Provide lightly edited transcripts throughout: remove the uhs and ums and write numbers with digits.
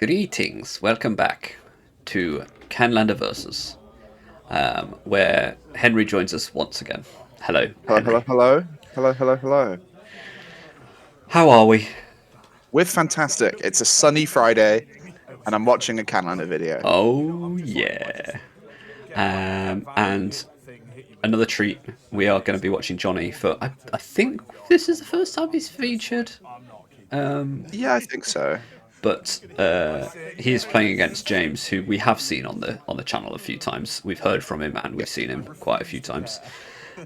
Greetings, welcome back to Canlander versus, where Henry joins us once again. Hello, Hello, hello, Henry. hello. Hello, hello, hello. How are we? We're fantastic. It's a sunny Friday, and I'm watching a Canlander video. Oh yeah. And another treat. We are going to be watching Jonny for. I think this is the first time he's featured. Yeah, I think so. But he is playing against James, who we have seen on the channel a few times. We've heard from him and Yeah. we've seen him quite a few times.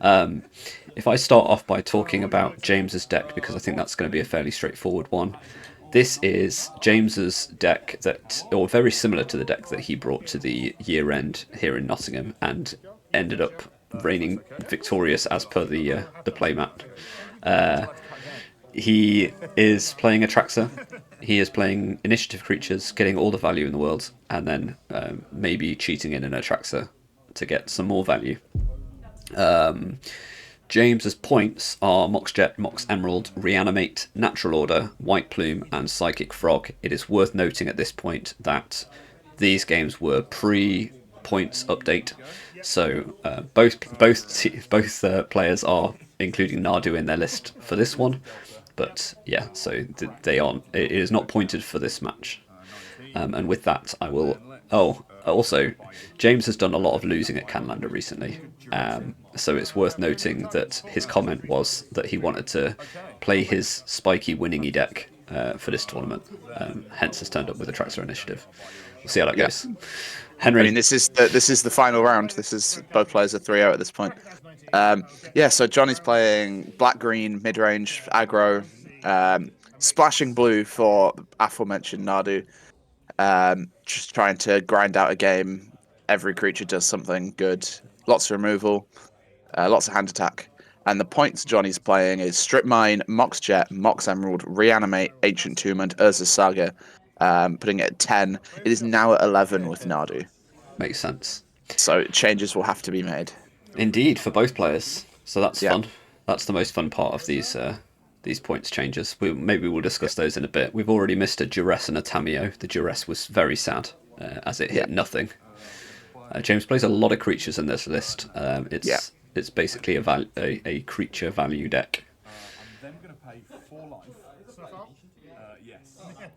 If I start off by talking about James's deck, because I think that's going to be a fairly straightforward one. This is James's deck or very similar to the deck that he brought to the year end here in Nottingham, and ended up reigning victorious as per the playmat. He is playing Atraxa. He is playing initiative creatures, getting all the value in the world, and then maybe cheating in an Atraxa to get some more value. James's points are Mox Jet, Mox Emerald, Reanimate, Natural Order, White Plume, and Psychic Frog. It is worth noting at this point that these games were pre-points update, so both players are including Nardu in their list for this one. But yeah, so they aren't. It is not pointed for this match. And with that, I will. Oh, also, James has done a lot of losing at Canlander recently. So it's worth noting that his comment was that he wanted to play his spiky winningy deck for this tournament. Hence has turned up with the Atraxa Initiative. We'll see how that Yeah. goes. I mean, Henry. this is the final round. This is both players are 3-0 at this point. Yeah, so Johnny's playing black green mid range aggro, splashing blue for the aforementioned Nardu. Just trying to grind out a game. Every creature does something good. Lots of removal, lots of hand attack. And the points Johnny's playing is Strip Mine, Mox Jet, Mox Emerald, Reanimate, Ancient Tomb, and Urza's Saga, putting it at 10. It is now at 11 with Nardu. Makes sense. So changes will have to be made. Indeed, for both players. So that's Yeah. fun. That's the most fun part of these points changes. Maybe we'll Yeah. discuss those in a bit. We've already missed a Duress and a Tameo. The Duress was very sad as it Yeah. hit nothing. James plays a lot of creatures in this list. Yeah. It's basically a creature value deck.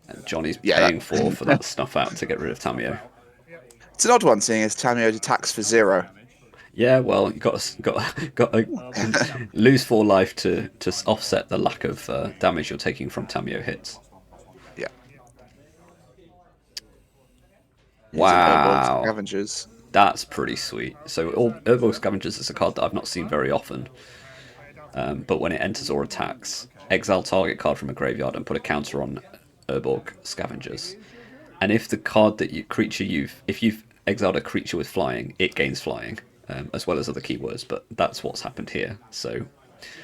And Johnny's Yeah. paying for that stuff out to get rid of Tameo. It's an odd one, seeing as Tamio attacks for 0. Yeah, well, you got to lose 4 life to offset the lack of damage you're taking from Tameo hits. Yeah. Here's an Urborg Wow, Scavengers. that's pretty sweet. So, Urbo Scavengers is a card that I've not seen very often, but when it enters or attacks, exile target card from a graveyard and put a counter on Urborg Scavengers. And if the card that if you've exiled a creature with flying, it gains flying, as well as other keywords. But that's what's happened here. So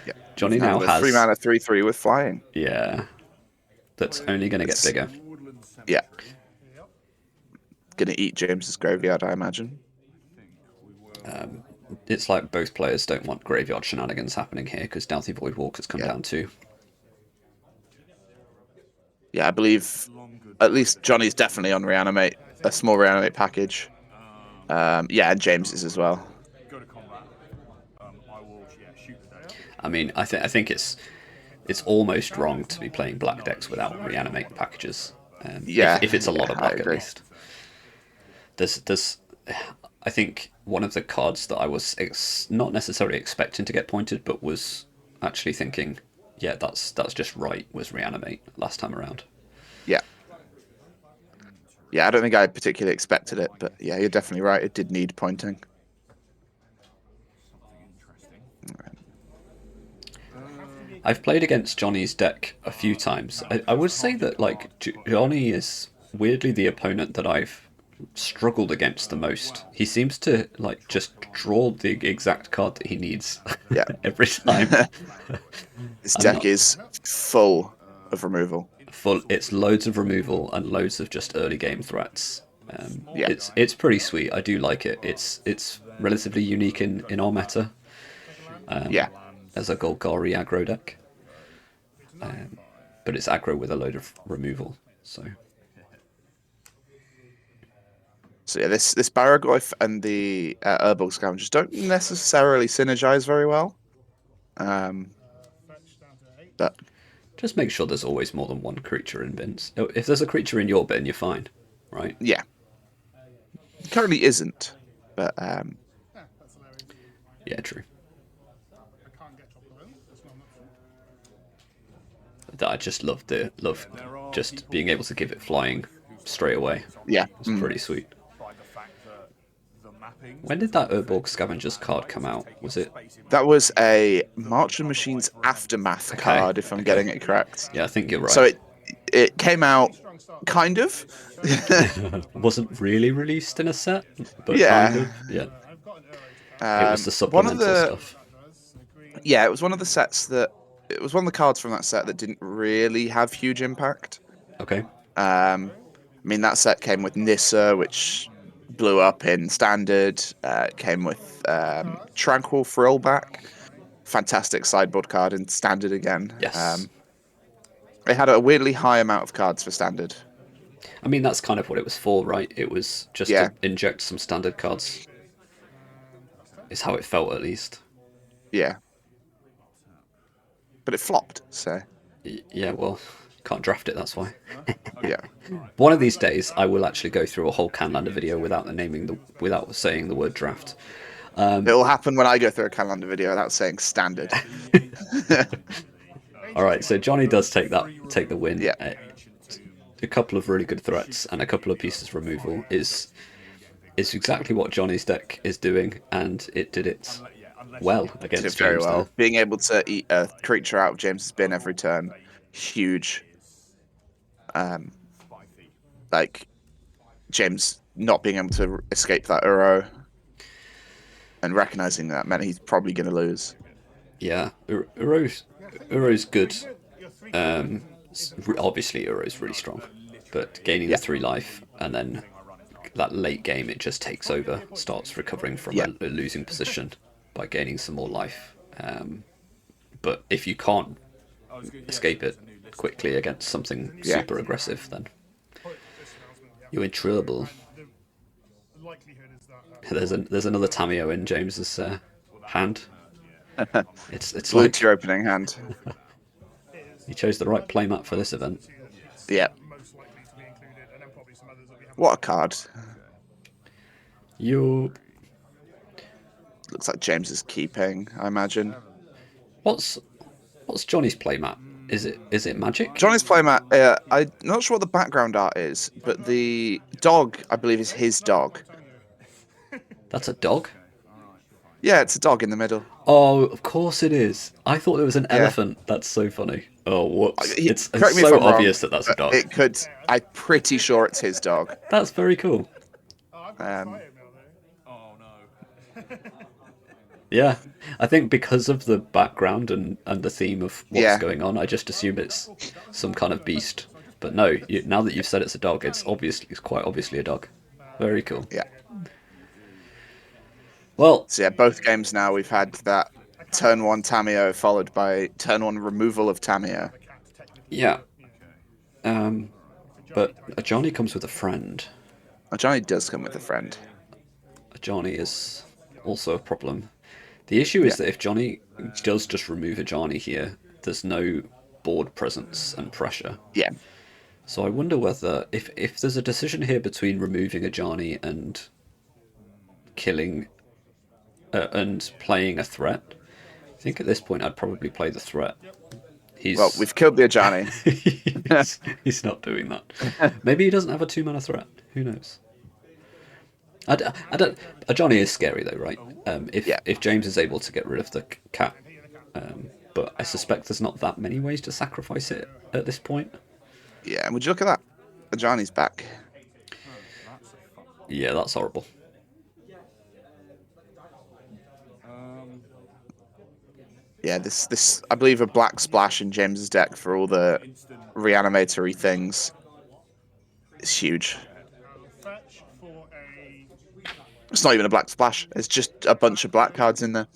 Yeah. Johnny Now now with a 3 has, mana 3/3 with flying. yeah, that's only going to get It's bigger. yeah. Gonna eat James's graveyard, I imagine. It's like both players don't want graveyard shenanigans happening here because Doughty Voidwalker's come Yeah. down too. Yeah, I believe at least Johnny's definitely on reanimate, a small reanimate package. Yeah, and James is as well. I mean, I think it's almost wrong to be playing black decks without reanimate packages. Yeah, If it's a lot yeah, of I black at agree. least. There's I think one of the cards that I was not necessarily expecting to get pointed, but was actually thinking, yeah, that's just right, was reanimate last time around. Yeah, yeah. I don't think I particularly expected it, but yeah, you're definitely right. It did need pointing. I've played against Johnny's deck a few times. I would say that like Johnny is weirdly the opponent that I've struggled against the most. He seems to like just draw the exact card that he needs Yeah, every time. this I'm deck not is full of removal. full. It's loads of removal and loads of just early game threats. Yeah, It's pretty sweet. I do like it. It's relatively unique in our meta yeah, as a Golgari aggro deck, but it's aggro with a load of removal. So So yeah, this Baraglyph and the Urborg Scavengers don't necessarily synergize very well. But Just make sure there's always more than one creature in bins. If there's a creature in your bin, you're fine, right? yeah, currently isn't. But Yeah, true. I just love just being able to give it flying straight away. yeah, It's pretty sweet. When did that Urborg Scavengers card come out? Was it? that was a March of Machines Aftermath card, if I'm getting it correct. Yeah, I think you're right. So it came out kind of. Wasn't really released in a set, but Yeah. kind of. Yeah. It was the supplemental stuff. Yeah, it was one of the sets that. It was one of the cards from that set that didn't really have huge impact. Okay. I mean, that set came with Nissa, which blew up in Standard. It came with Tranquil Frillback. Fantastic sideboard card in Standard again. Yes. It had a weirdly high amount of cards for Standard. I mean, that's kind of what it was for, right? It was just to inject some Standard cards. Is how it felt, at least. Yeah. But it flopped, so... Yeah, well, can't draft it, that's why. Yeah. One of these days, I will actually go through a whole Canlander video without saying the word draft. It will happen when I go through a Canlander video without saying Standard. All right, so Jonny does take the win. Yeah. A couple of really good threats and a couple of pieces removal is exactly what Jonny's deck is doing, and it did it well against very James well. there. Being able to eat a creature out of James's bin every turn, huge. Like James not being able to escape that Uro and recognizing that meant he's probably going to lose. Yeah, Uro's good. Obviously, Uro's really strong, but gaining the 3 life and then that late game, it just takes over, starts recovering from a losing position by gaining some more life. But if you can't escape it quickly against something super aggressive, then you're in trouble. There's another Tameo in James's hand. It's Blue like to your opening hand. He chose the right playmat for this event. Yeah. What a card. You. Looks like James is keeping, I imagine. What's Jonny's playmat? Is it Magic? Jonny's playmat, I'm not sure what the background art is, but the dog, I believe, is his dog. That's a dog? Yeah, it's a dog in the middle. Oh, of course it is. I thought it was an elephant. That's so funny. Oh, whoops. It's so obvious that that's a dog. It could. I'm pretty sure it's his dog. That's very cool. Yeah, I think because of the background and the theme of what's going on, I just assume it's some kind of beast. But no, now that you've said it's a dog, it's quite obviously a dog. Very cool. Yeah. Well, so yeah, both games now we've had that turn 1 Tameo followed by turn 1 removal of Tameo. Yeah. But a Jonny comes with a friend. A Jonny does come with a friend. A Jonny is also a problem. The issue is that if Jonny does just remove a Jonny here, there's no board presence and pressure. Yeah. So I wonder whether if there's a decision here between removing a Jonny and killing and playing a threat, I think at this point I'd probably play the threat. Well, we've killed the Ajani. He's not doing that. Maybe he doesn't have a 2-mana threat. Who knows? I don't. Jonny is scary though, right? If James is able to get rid of the cat, but I suspect there's not that many ways to sacrifice it at this point. Yeah, and would you look at that? Ajani's back. Yeah, that's horrible. Yeah, this I believe a black splash in James's deck for all the reanimatory things is huge. It's not even a black splash. It's just a bunch of black cards in there.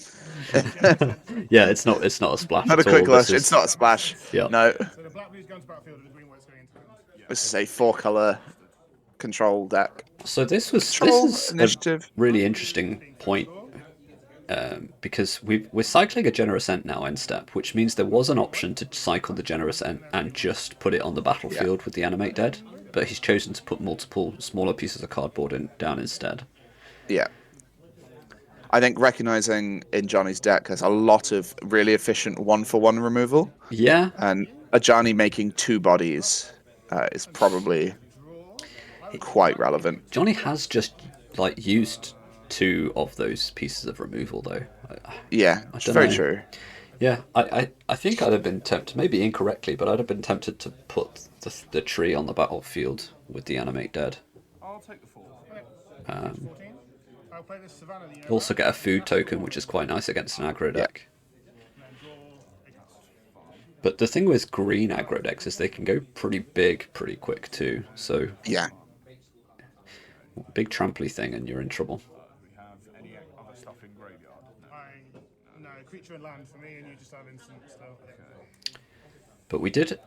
Yeah, it's not a splash. Not a quick lush. It's not a splash. Yeah. No. This is a 4-color control deck. So this Control is a initiative. really interesting point. Because we're cycling a Generous Ent now end step, which means there was an option to cycle the Generous Ent and just put it on the battlefield with the Animate Dead, but he's chosen to put multiple smaller pieces of cardboard down instead. Yeah. I think recognizing in Johnny's deck there's a lot of really efficient 1-for-1 removal. Yeah. And a Johnny making 2 bodies is probably quite relevant. Johnny has just like used 2 of those pieces of removal though. Yeah, I it's don't very know. true. Yeah, I think I'd have been tempted, maybe incorrectly, but I'd have been tempted to put the tree on the battlefield with the Animate Dead. I'll take the 4. Also get a food token, which is quite nice against an aggro deck. But the thing with green aggro decks is they can go pretty big pretty quick too. So Yeah. big tramply thing and you're in trouble. We have any other stuff in graveyard? No, creature and land for me, and you just have instant stuff. But we did.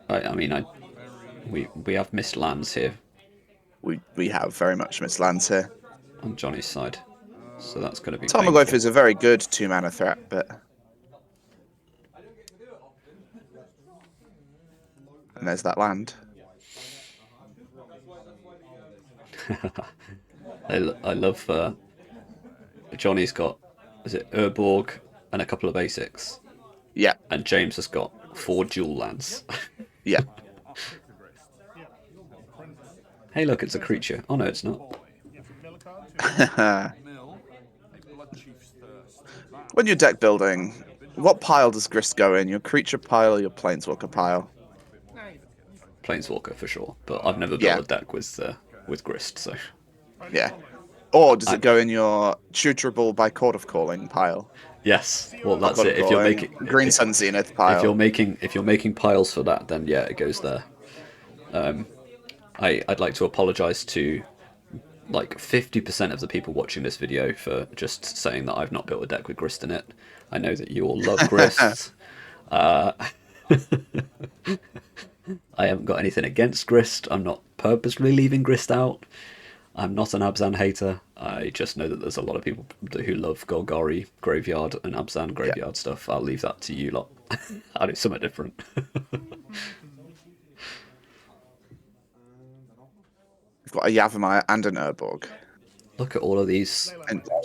We have missed lands here We have very much missed lands here. on Johnny's side, so that's going to be. Tarmogoyf is a very good 2-mana threat, but and there's that land. I love. Johnny's got, is it Urborg and a couple of basics, Yeah. and James has got 4 dual lands. Yeah. Hey, look, it's a creature. Oh no, it's not. When you're deck building, what pile does Grist go in? Your creature pile or your planeswalker pile? Planeswalker for sure, but I've never built a deck with Grist, so. Yeah. Or does it go in your tutorable by Court of Calling pile? Yes. Well, that's Court of it. If you're Calling, making Green Sun Zenith pile. if you're making piles for that, then yeah, it goes there. I'd like to apologise to like 50% of the people watching this video for just saying that I've not built a deck with Grist in it. I know that you all love Grist. I haven't got anything against Grist. I'm not purposely leaving Grist out. I'm not an Abzan hater. I just know that there's a lot of people who love Golgari Graveyard and Abzan Graveyard stuff. I'll leave that to you lot. I'll do something different. We've got a Yavimaya and an Urborg. Look at all of these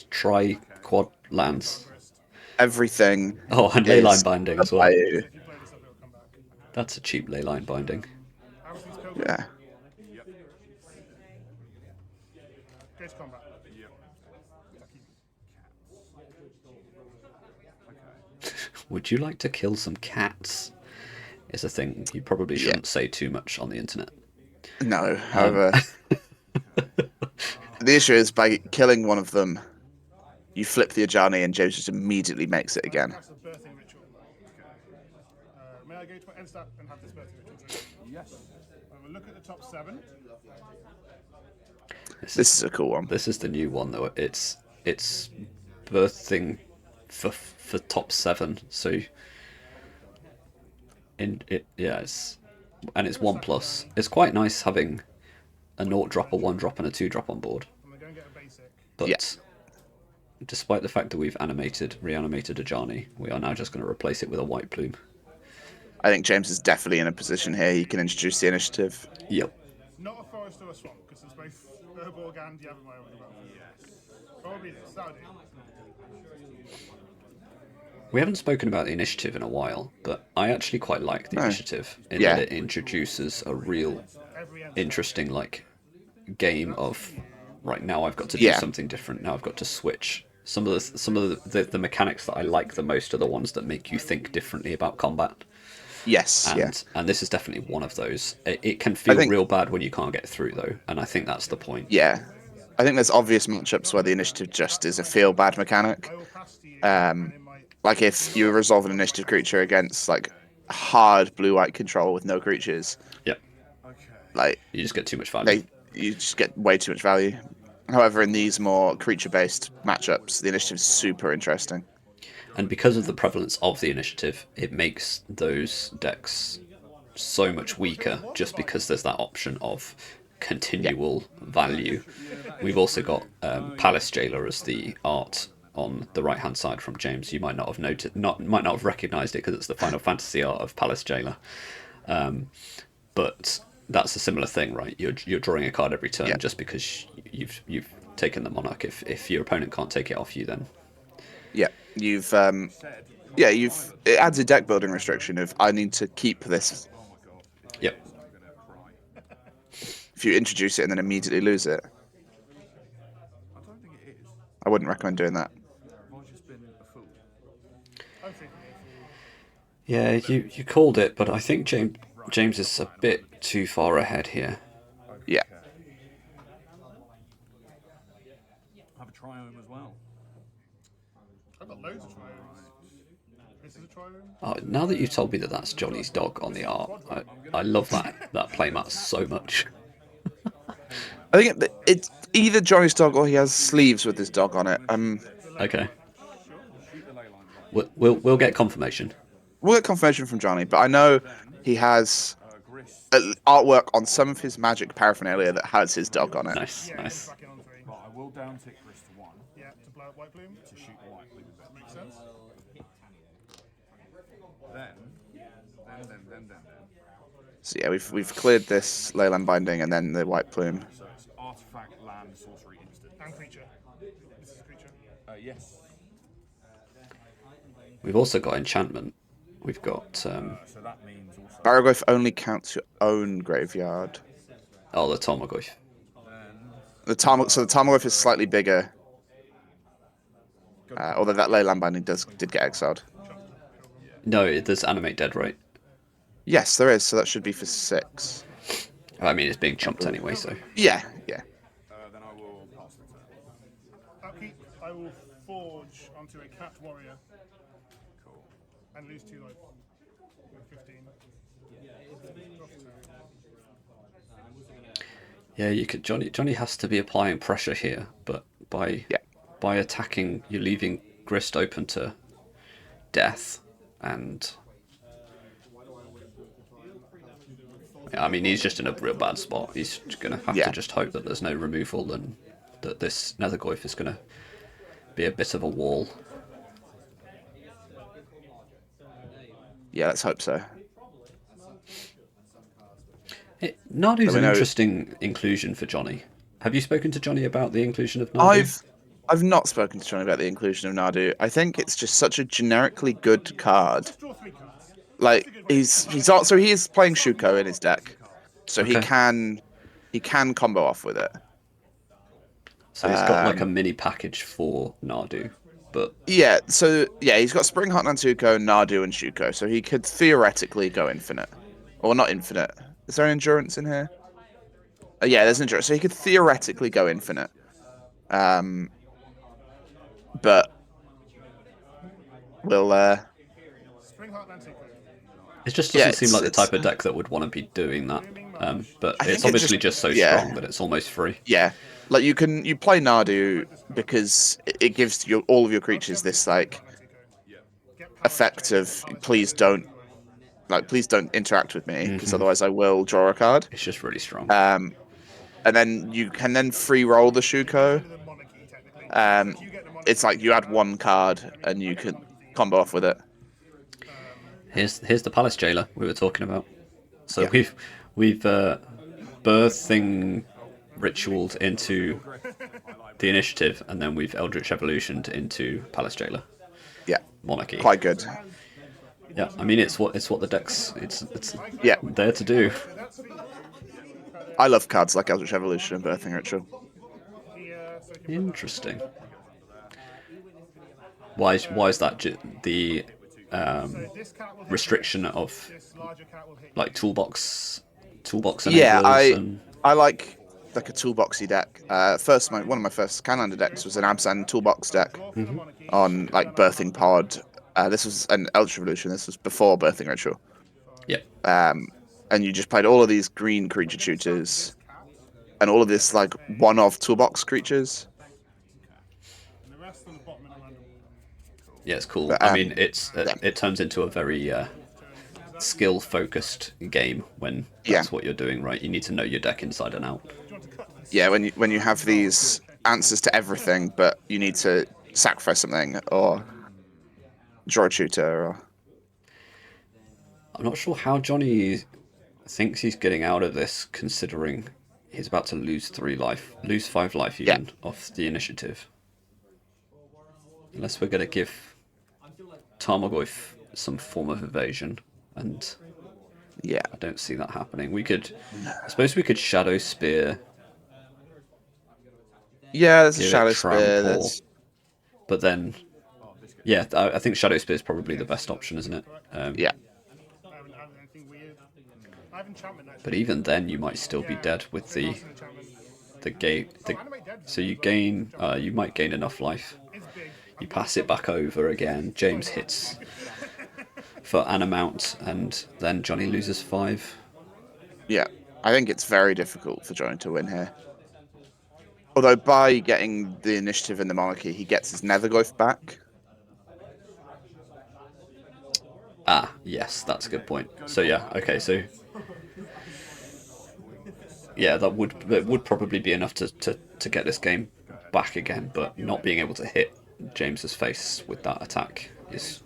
tri-quad lands. Everything. Oh, and Leyline Binding as well. Bayou. That's a cheap Leyline Binding. Yeah. Go to combat. Would you like to kill some cats? Is a thing you probably shouldn't say too much on the internet. No, however, the issue is by killing one of them, you flip the Ajani and James just immediately makes it again. That's a birthing ritual. May I go to my end step and have this birthing ritual? Yes. We'll look at the top 7. This is a cool one. This is the new one though. It's birthing for top 7. So it's 1+. It's quite nice having a 0-drop, a 1-drop, and a 2-drop on board. I'm going to go and get a basic. But despite the fact that we've reanimated Ajani, we are now just going to replace it with a white plume. I think James is definitely in a position here. He can introduce the initiative. Yep. Not a forest or a swamp, because there's both Urborg and Yavimaya on the battlefield. Yes. Probably this. That'll do. We haven't spoken about the initiative in a while, but I actually quite like the initiative in that it introduces a real interesting game of right now I've got to do something different. Now I've got to switch. Some of the mechanics that I like the most are the ones that make you think differently about combat. Yes, and this is definitely one of those. It can feel real bad when you can't get through though, and I think that's the point. Yeah, I think there's obvious matchups where the initiative just is a feel bad mechanic. Like if you resolve an initiative creature against like hard blue-white control with no creatures. Yep. Like you just get too much value. You just get way too much value. However, in these more creature-based matchups, the initiative is super interesting. And because of the prevalence of the initiative, it makes those decks so much weaker just because there's that option of continual value. We've also got Palace Jailer as the art on the right hand side from James. You might not have might not have recognised it because it's the Final Fantasy art of Palace Jailer. But that's a similar thing, right? You're drawing a card every turn just because you've taken the Monarch. If your opponent can't take it off you, then you've it adds a deck building restriction of I need to keep this. Yep. If you introduce it and then immediately lose it, I don't think it is. I wouldn't recommend doing that. I've just been a fool. I'm thinking Yeah, you called it, but I think James is a bit too far ahead here. Yeah. I have a triome as well. I've got loads of triomes. This is a triome. Oh, now that you've told me that that's Johnny's dog on the art, I love that playmat so much. I think it's either Johnny's dog or he has sleeves with his dog on it. Okay. We'll get confirmation. We'll get confirmation from Johnny, but I know he has artwork on some of his Magic paraphernalia that has his dog on it. Nice, nice. Back in on 3. Right, I will down tick Chris to 1 Yeah, to blow up White Bloom. to shoot the white blue with that. Makes sense. Then. So yeah, we've cleared this Leyland Binding and then the White Plume. So it's artifact, land, sorcery, instant. And creature. This is a creature. Yes. We've also got enchantment. We've got So that means also. Barrowglyph only counts your own graveyard. the Tarmogoyf. The Tarmogoyf is slightly bigger, although that Leyland Binding did get exiled. No, there's animate dead, right? Yes, there is. So that should be for 6. I mean, it's being chumped anyway, so. Yeah. Then I will pass the turn. Upkeep, I will forge onto a cat warrior. Cool. And lose 2 life. With 15. Yeah, you could. Johnny has to be applying pressure here, but by attacking, you're leaving Grist open to death, and I mean he's just in a real bad spot. He's gonna have to just hope that there's no removal and that this Nethergoyf is gonna be a bit of a wall. Yeah, let's hope so. Nardu's an interesting inclusion for Johnny. Have you spoken to Johnny about the inclusion of Nardu? I've not spoken to Johnny about the inclusion of Nardu. I think it's just such a generically good card. Draw 3 cards. Like he's also he is playing Shuko in his deck, so he can combo off with it. So he's got like a mini package for Nardu, but yeah. So yeah, he's got Spring Heart Nantuko, Nardu, and Shuko, so he could theoretically go infinite, or not infinite. Is there an endurance in here? Yeah, there's an endurance, so he could theoretically go infinite. But we'll Spring Heart Nantuko. it just doesn't seem like the type of deck that would want to be doing that. But it's obviously just so strong that it's almost free. Yeah, like you play Nardu because it gives all of your creatures this like effect of please don't interact with me because otherwise I will draw a card. It's just really strong. And then you can free roll the Shuko. It's like you add 1 card and you can combo off with it. Here's the Palace Jailer we were talking about. So we've birthing ritualed into the initiative, and then we've Eldritch Evolutioned into Palace Jailer. Yeah, Monarchy. quite good. Yeah, I mean it's what the deck's it's Yeah, there to do. I love cards like Eldritch Evolution and Birthing Ritual. Interesting. Why is that the restriction of like toolbox Yeah, enablers I like a toolboxy deck. One of my first Canlander decks was an Abzan toolbox deck on like Birthing Pod. This was an Eldritch Evolution. This was before Birthing Ritual. Yep. And you just played all of these green creature tutors and all of this like one-off toolbox creatures. Yeah, it's cool. I mean, it turns into a very skill-focused game when that's what you're doing, right? You need to know your deck inside and out. Yeah, when you have these answers to everything, but you need to sacrifice something or draw a tutor. Or... I'm not sure how Jonny thinks he's getting out of this, considering he's about to lose 5 life even off the initiative. Unless we're going to give Tarmogoyf some form of evasion, and Yeah, I don't see that happening. I suppose we could Shadow Spear. yeah. There's a Give Shadow it Spear. Trample, but then, yeah, I think Shadow Spear is probably the best option, isn't it? Yeah. I haven't had anything weird. I have enchantment actually. But even then, you might still be dead with the gate. So you gain, you might gain enough life. You pass it back over again. James hits for an amount, and then Jonny loses 5. Yeah, I think it's very difficult for Jonny to win here. Although by getting the initiative in the monarchy, he gets his Netherglyph back. Ah, yes, that's a good point. So yeah, okay, so yeah, that would probably be enough to get this game back again, but not being able to hit James's face with that attack is.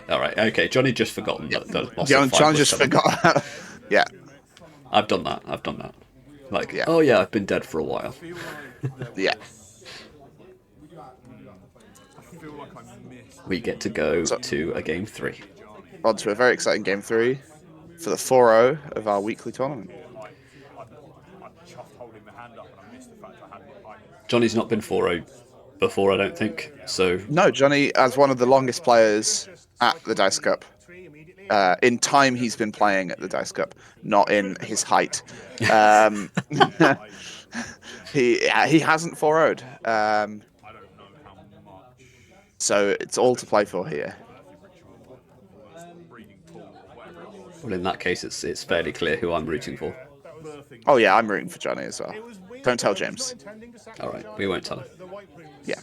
All right, okay. Jonny just forgotten that the loss of 5 John was just coming. forgot. Yeah, I've done that. Like, Yeah. oh yeah, I've been dead for a while. yeah. We get to go to a game 3. On to a very exciting game 3 for the 4-0 of our weekly tournament. I chuffed holding the hand up and I missed the fact I hadn't like. Jonny's not been 4-0 before, I don't think. So No, Jonny, as one of the longest players at the Dice Cup. In time, he's been playing at the Dice Cup, not in his height. He hasn't 4-0'd. So it's all to play for here. well, in that case, it's fairly clear who I'm rooting for. Oh yeah, I'm rooting for Jonny as well. Don't tell James. All right, we won't tell him. Yeah.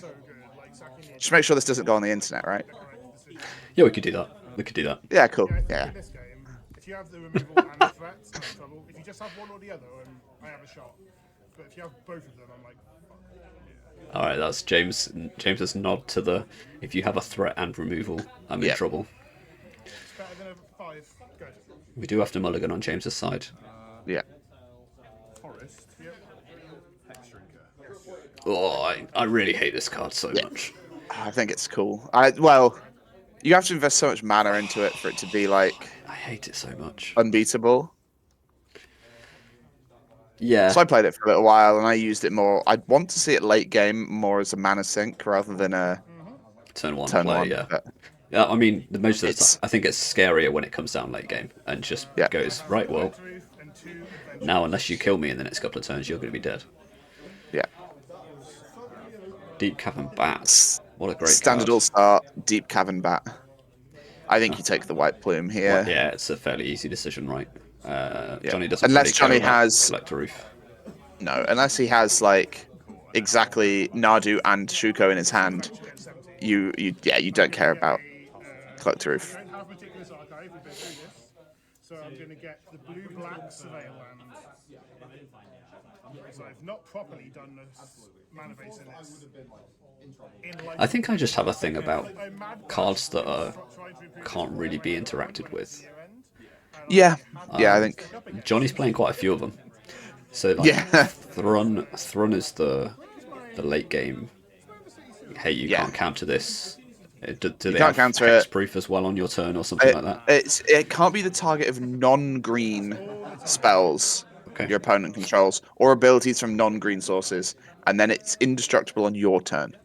Just make sure this doesn't go on the internet, right? Yeah, we could do that. Yeah, cool. Yeah. If you have the removal and the threats, no trouble. If you just have one or the other, I have a shot. But if you have both of them, I'm like, fuck. All right, that's James's nod to the. If you have a threat and removal, I'm in trouble. It's better than a 5. Good. We do have to mulligan on James's side. Yeah. Forest. Hexdrinker. Oh, I really hate this card so much. I think it's cool. You have to invest so much mana into it for it to be like I hate it so much. unbeatable. Yeah. So I played it for a little while and I used it more. I'd want to see it late game more as a mana sink rather than a turn one turn play. one. Yeah. But Yeah. I mean, the most of the time, I think it's scarier when it comes down late game and just goes right. Well, now unless you kill me in the next couple of turns, you're going to be dead. yeah. Deep Cavern Bats. What a great Standard card. All-Star, Deep Cavern Bat. I think you take the White Plume here. Well, yeah, it's a fairly easy decision, right? Jonny doesn't Unless really Jonny care about has- Collector Roof. No, unless he has like exactly Nardu and Shuko in his hand, you don't care about Collector Roof. I don't have Meticulous Archive, we've been through this. So I'm going to get the blue-black Surveil Land. So I've not properly done this mana base in this. I think I just have a thing about cards that can't really be interacted with. Yeah, I think. Jonny's playing quite a few of them. So like, Thrun is the late game. Hey, you can't counter this. Do they can't have counter it. hexproof as well on your turn or something like that? It can't be the target of non-green spells your opponent controls or abilities from non-green sources, and then it's indestructible on your turn.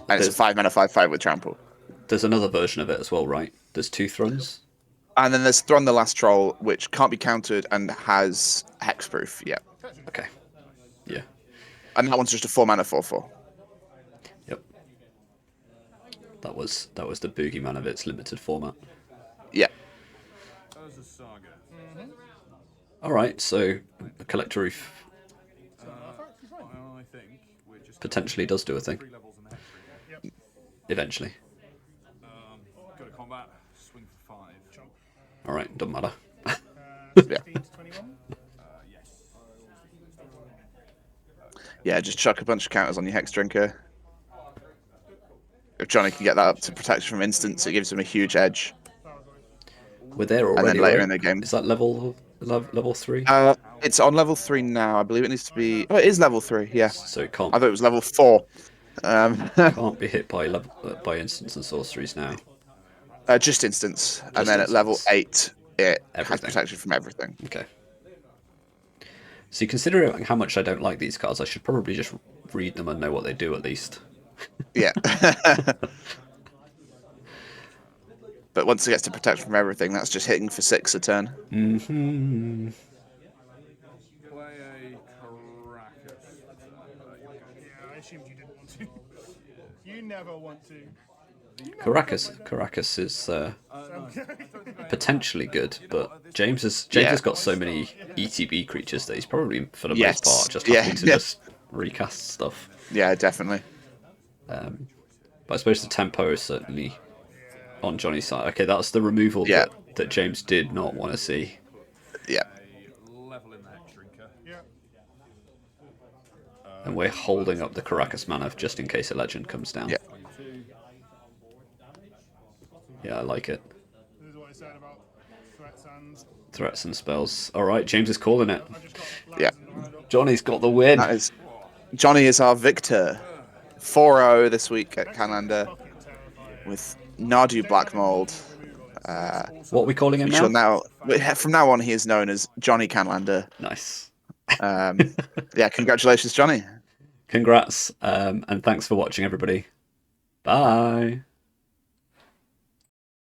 And it's a 5-mana 5/5 with trample. There's another version of it as well, right? There's 2 Thruns. And then there's Thrun the Last Troll, which can't be countered and has hexproof. Yeah. Okay. Yeah. And that one's just a 4-mana 4/4. Yep. That was the boogeyman of its limited format. Yeah. Urza Saga. All right, so Collector Roof I think we're just potentially does do a thing 3 levels in that. eventually. Go to combat. Swing for 5. All right, doesn't matter. 16 to 21. Yeah, just chuck a bunch of counters on your Hex Drinker. If Jonny can get that up to protection from instants, it gives him a huge edge. We're there And already, then later right? in the game, Is that level 3? it's on level 3 now. I believe it needs to be. Oh, it is level 3. Yeah, So it I thought it was level 4. can't be hit by instants and sorceries now. Just instants, and Just then at level instants. 8, it has Everything. protection from everything. Okay. See, considering how much I don't like these cards, I should probably just read them and know what they do at least. Yeah. But once it gets to protection from everything, that's just hitting for 6 a turn. Mm-hmm. Play a Caracas. Yeah, I assumed you didn't want to. You never want to. Caracas is potentially good, but James has got so many ETB creatures that he's probably, for the most part, just happy to just recast stuff. Yeah, definitely. But I suppose the tempo is certainly on Johnny's side. Okay, that's the removal that James did not want to see. Yeah. Level in the Hex Drinker. Yeah. And we're holding up the Caracas mana just in case a legend comes down. Yeah. Yeah, I like it. This is what I said about Threats and spells. Alright, James is calling it. Yeah. Johnny's got the win. That is. Jonny is our victor. 4-0 this week at Canlander with Nardu Black Mould. What are we calling him now? From now on, he is known as Jonny Canlander. Nice. Yeah, congratulations, Jonny. Congrats, and thanks for watching, everybody. Bye.